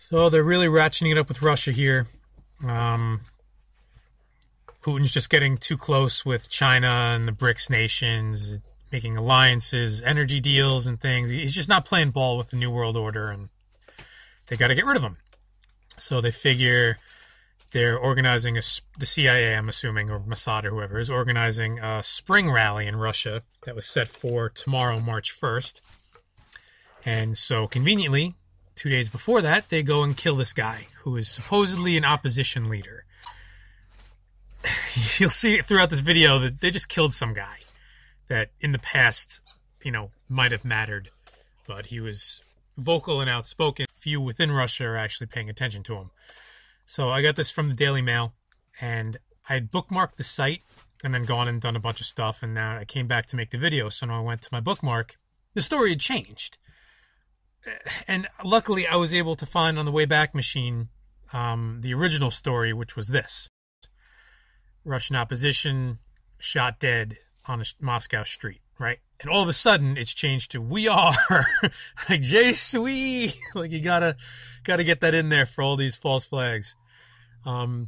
So they're really ratcheting it up with Russia here. Putin's just getting too close with China and the BRICS nations, making alliances, energy deals and things. He's just not playing ball with the New World Order, and they got to get rid of him. So they figure they're organizing, the CIA, I'm assuming, or Mossad or whoever, is organizing a spring rally in Russia that was set for tomorrow, March 1st. And so conveniently, 2 days before that, they go and kill this guy who is supposedly an opposition leader. You'll see throughout this video that they just killed some guy that in the past, might have mattered, but he was vocal and outspoken. Few within Russia are actually paying attention to him. So I got this from the Daily Mail, and I had bookmarked the site and then gone and done a bunch of stuff, and now I came back to make the video. So when I went to my bookmark, the story had changed. And luckily, I was able to find on the Wayback Machine the original story, which was this. Russian opposition shot dead on a Moscow street, right? And all of a sudden, it's changed to "we are," like "je suis." Like you gotta get that in there for all these false flags. So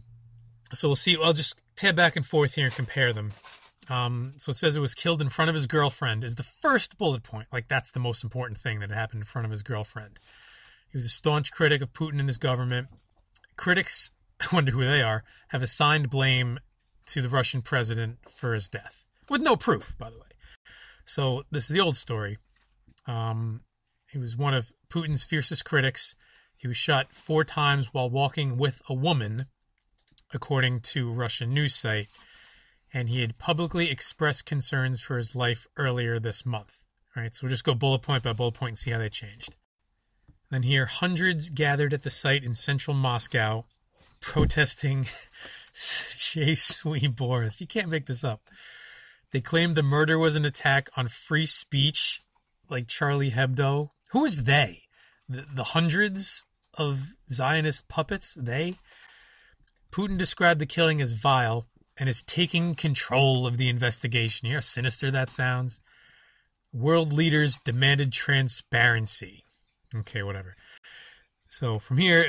we'll see. I'll just tab back and forth here and compare them. So it says it was killed in front of his girlfriend is the first bullet point. Like that's the most important thing that happened in front of his girlfriend. He was a staunch critic of Putin and his government. Critics, I wonder who they are, have assigned blame to the Russian president for his death. With no proof, by the way. So this is the old story. He was one of Putin's fiercest critics. He was shot 4 times while walking with a woman, according to a Russian news site. And he had publicly expressed concerns for his life earlier this month. All right, so we'll just go bullet point by bullet point and see how they changed. Then here, hundreds gathered at the site in central Moscow, protesting Je suis Boris. You can't make this up. They claimed the murder was an attack on free speech, like Charlie Hebdo. Who is they? The hundreds of Zionist puppets? They? Putin described the killing as vile and is taking control of the investigation. You hear how sinister that sounds? World leaders demanded transparency. Okay, whatever. So from here,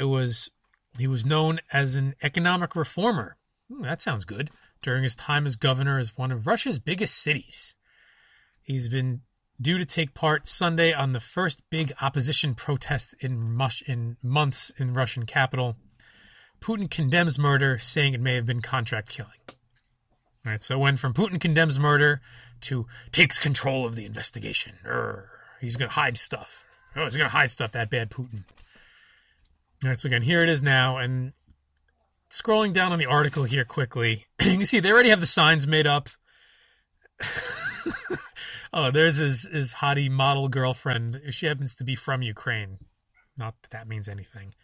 he was known as an economic reformer. That sounds good. During his time as governor of one of Russia's biggest cities. He's been due to take part Sunday on the first big opposition protest in months in the Russian capital. Putin condemns murder, saying it may have been contract killing. All right, so it went from Putin condemns murder to takes control of the investigation. He's going to hide stuff. Oh, he's going to hide stuff, that bad Putin. All right, so again, here it is now, and scrolling down on the article here quickly, you can see they already have the signs made up. Oh, there's his hottie model girlfriend. She happens to be from Ukraine. Not that that means anything,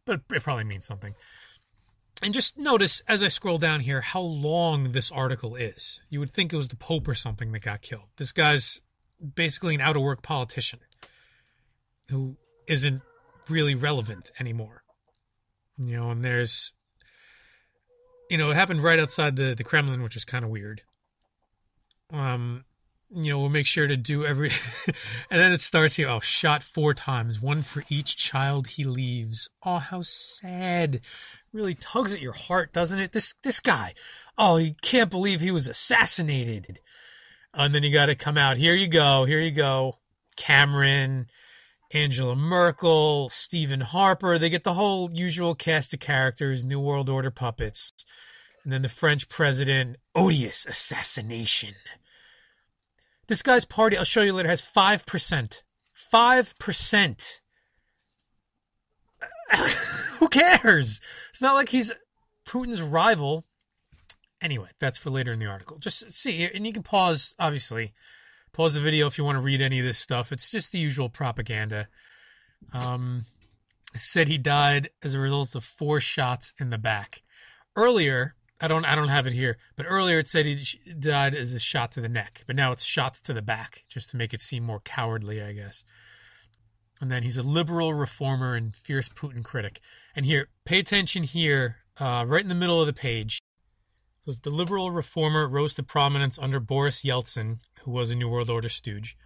but it probably means something. And just notice, as I scroll down here, how long this article is. You would think it was the Pope or something that got killed. This guy's basically an out-of-work politician who isn't really relevant anymore. And there's... it happened right outside the Kremlin, which is kind of weird. We'll make sure to do every... And then it starts here. Oh, shot 4 times. 1 for each child he leaves. Oh, how sad. Really tugs at your heart, doesn't it? This guy. Oh, you can't believe he was assassinated. And then you got to come out. Here you go. Cameron, Angela Merkel, Stephen Harper. They get the whole usual cast of characters, New World Order puppets. And then the French president, odious assassination. This guy's party, I'll show you later, has 5%. 5%. Who cares? It's not like he's Putin's rival. Anyway, that's for later in the article. Just see, and you can pause, obviously. Pause the video if you want to read any of this stuff. It's just the usual propaganda. Said he died as a result of 4 shots in the back. Earlier, I don't have it here, but earlier it said he died as a shot to the neck, but now it's shots to the back, just to make it seem more cowardly, I guess. And then he's a liberal reformer and fierce Putin critic. And here, pay attention here, right in the middle of the page. So the liberal reformer rose to prominence under Boris Yeltsin, who was a New World Order stooge.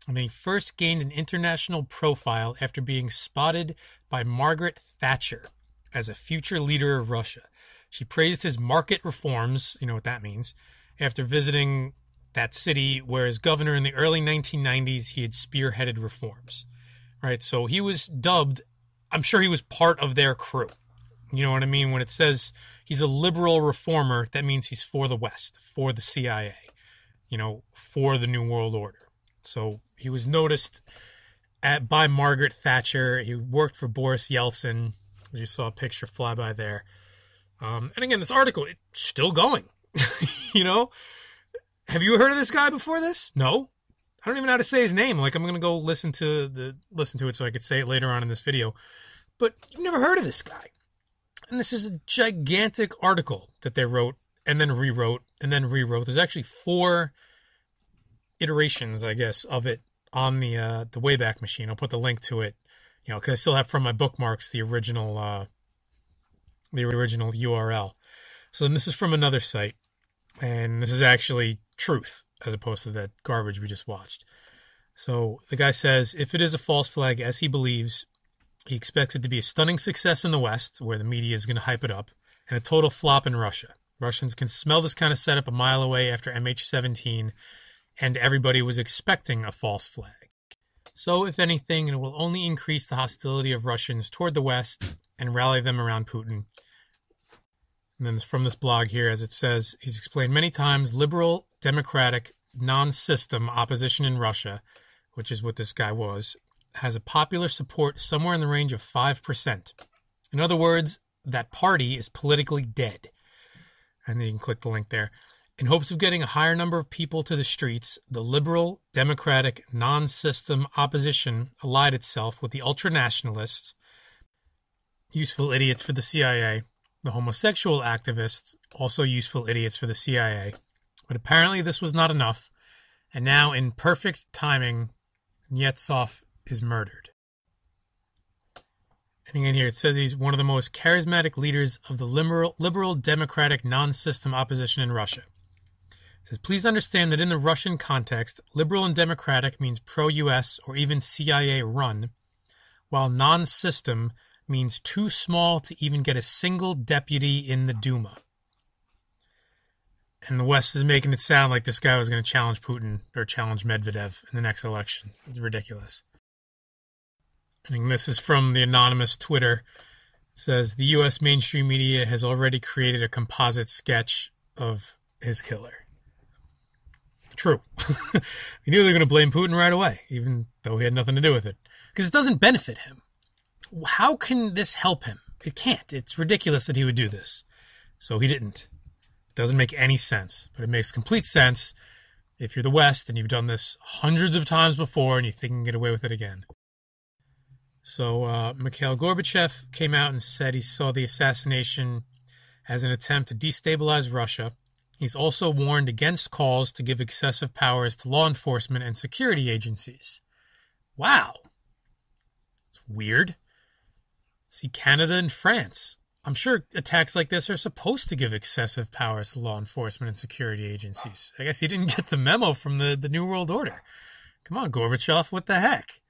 And he first gained an international profile after being spotted by Margaret Thatcher as a future leader of Russia. She praised his market reforms, you know what that means, after visiting that city where as governor in the early 1990s, he had spearheaded reforms. Right, so he was dubbed, I'm sure he was part of their crew. You know what I mean? When it says he's a liberal reformer, that means he's for the West, for the CIA, you know, for the New World Order. So he was noticed by Margaret Thatcher. He worked for Boris Yeltsin. As you saw a picture fly by there. And again, this article, it's still going. You know? Have you heard of this guy before this? No? I don't even know how to say his name. Like, I'm going to go listen to it so I could say it later on in this video. But you've never heard of this guy. And this is a gigantic article that they wrote and then rewrote and then rewrote. There's actually 4 iterations, I guess, of it on the Wayback Machine. I'll put the link to it, you know, because I still have from my bookmarks the original URL. So this is from another site, and this is actually truth as opposed to that garbage we just watched. So the guy says, if it is a false flag, as he believes, he expects it to be a stunning success in the West, where the media is going to hype it up, and a total flop in Russia. Russians can smell this kind of setup a mile away after MH17, and everybody was expecting a false flag. So, if anything, it will only increase the hostility of Russians toward the West and rally them around Putin. And then from this blog here, as it says, he's explained many times, liberal, democratic, non-system opposition in Russia, which is what this guy was, has a popular support somewhere in the range of 5%. In other words, that party is politically dead. And then you can click the link there. In hopes of getting a higher number of people to the streets, the liberal, democratic, non-system opposition allied itself with the ultranationalists, useful idiots for the CIA, the homosexual activists, also useful idiots for the CIA. But apparently this was not enough, and now in perfect timing, Nemtsov is murdered. And again here, it says he's one of the most charismatic leaders of the liberal democratic non-system opposition in Russia. It says, please understand that in the Russian context, liberal and democratic means pro-US or even CIA run, while non-system means too small to even get a single deputy in the Duma. And the West is making it sound like this guy was going to challenge Putin or challenge Medvedev in the next election. It's ridiculous. And this is from the anonymous Twitter. It says, the U.S. mainstream media has already created a composite sketch of his killer. True. We knew they were going to blame Putin right away, even though he had nothing to do with it. Because it doesn't benefit him. How can this help him? It can't. It's ridiculous that he would do this. So he didn't. It doesn't make any sense. But it makes complete sense if you're the West and you've done this hundreds of times before and you think you can get away with it again. So Mikhail Gorbachev came out and said he saw the assassination as an attempt to destabilize Russia. He's also warned against calls to give excessive powers to law enforcement and security agencies. Wow. It's weird. See, Canada and France. I'm sure attacks like this are supposed to give excessive powers to law enforcement and security agencies. I guess he didn't get the memo from the New World Order. Come on, Gorbachev, what the heck?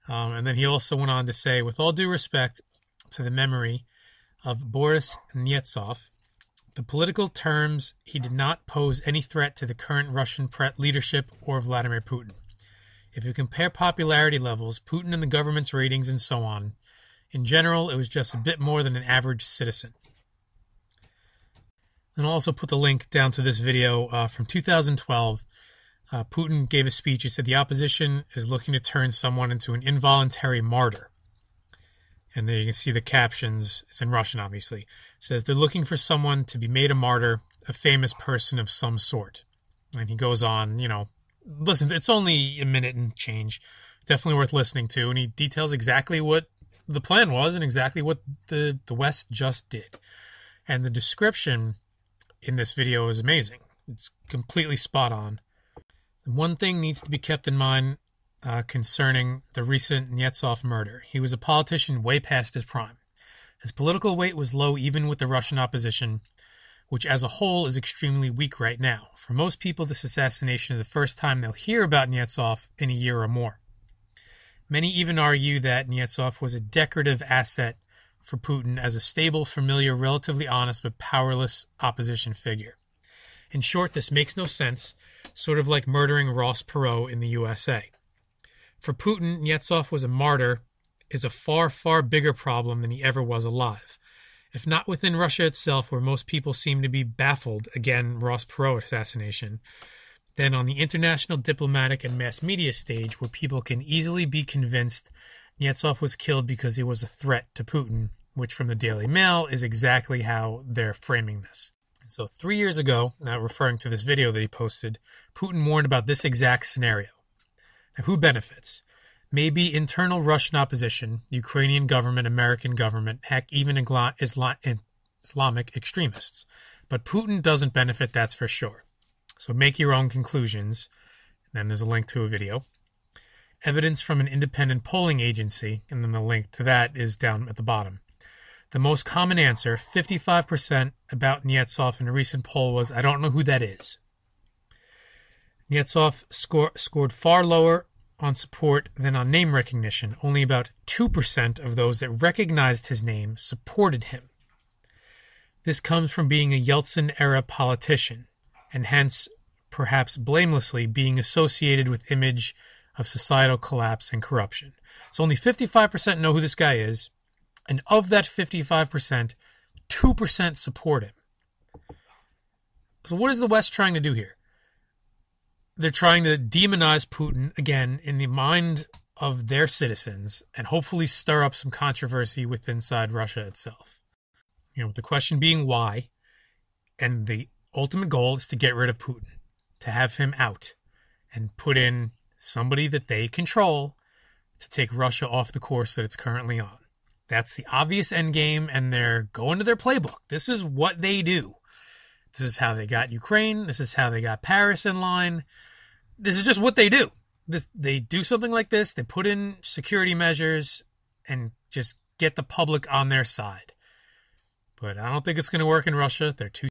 And then he also went on to say, with all due respect to the memory of Boris Nemtsov, the political terms, he did not pose any threat to the current Russian leadership or Vladimir Putin. If you compare popularity levels, Putin and the government's ratings and so on, in general, it was just a bit more than an average citizen. And I'll also put the link down to this video from 2012. Putin gave a speech. He said the opposition is looking to turn someone into an involuntary martyr. And there you can see the captions. It's in Russian, obviously. It says they're looking for someone to be made a martyr, a famous person of some sort. And he goes on, you know, listen, it's only a minute and change. Definitely worth listening to. And he details exactly what the plan was and exactly what the West just did. And the description in this video is amazing. It's completely spot on. One thing needs to be kept in mind concerning the recent Nemtsov murder. He was a politician way past his prime. His political weight was low even with the Russian opposition, which as a whole is extremely weak right now. For most people, this assassination is the first time they'll hear about Nemtsov in a year or more. Many even argue that Nemtsov was a decorative asset for Putin as a stable, familiar, relatively honest, but powerless opposition figure. In short, this makes no sense, sort of like murdering Ross Perot in the USA. For Putin, Nemtsov was a martyr is a far, far bigger problem than he ever was alive. If not within Russia itself, where most people seem to be baffled, again, Ross Perot assassination, then on the international diplomatic and mass media stage, where people can easily be convinced Nemtsov was killed because he was a threat to Putin, which from the Daily Mail is exactly how they're framing this. So 3 years ago, now referring to this video that he posted, Putin warned about this exact scenario. Now, who benefits? Maybe internal Russian opposition, Ukrainian government, American government, heck, even Islamic extremists. But Putin doesn't benefit, that's for sure. So make your own conclusions. Then there's a link to a video. Evidence from an independent polling agency, and then the link to that is down at the bottom. The most common answer, 55% about Nemtsov in a recent poll, was, I don't know who that is. Nemtsov scored far lower on support than on name recognition. Only about 2% of those that recognized his name supported him. This comes from being a Yeltsin-era politician, and hence, perhaps blamelessly, being associated with image of societal collapse and corruption. So only 55% know who this guy is, and of that 55%, 2% support him. So what is the West trying to do here? They're trying to demonize Putin, again, in the mind of their citizens, and hopefully stir up some controversy within inside Russia itself. The question being why, and the ultimate goal is to get rid of Putin, to have him out, and put in somebody that they control to take Russia off the course that it's currently on. That's the obvious end game, and they're going to their playbook. This is what they do. This is how they got Ukraine. This is how they got Paris in line. This is just what they do. They do something like this. They put in security measures and just get the public on their side. But I don't think it's going to work in Russia. They're too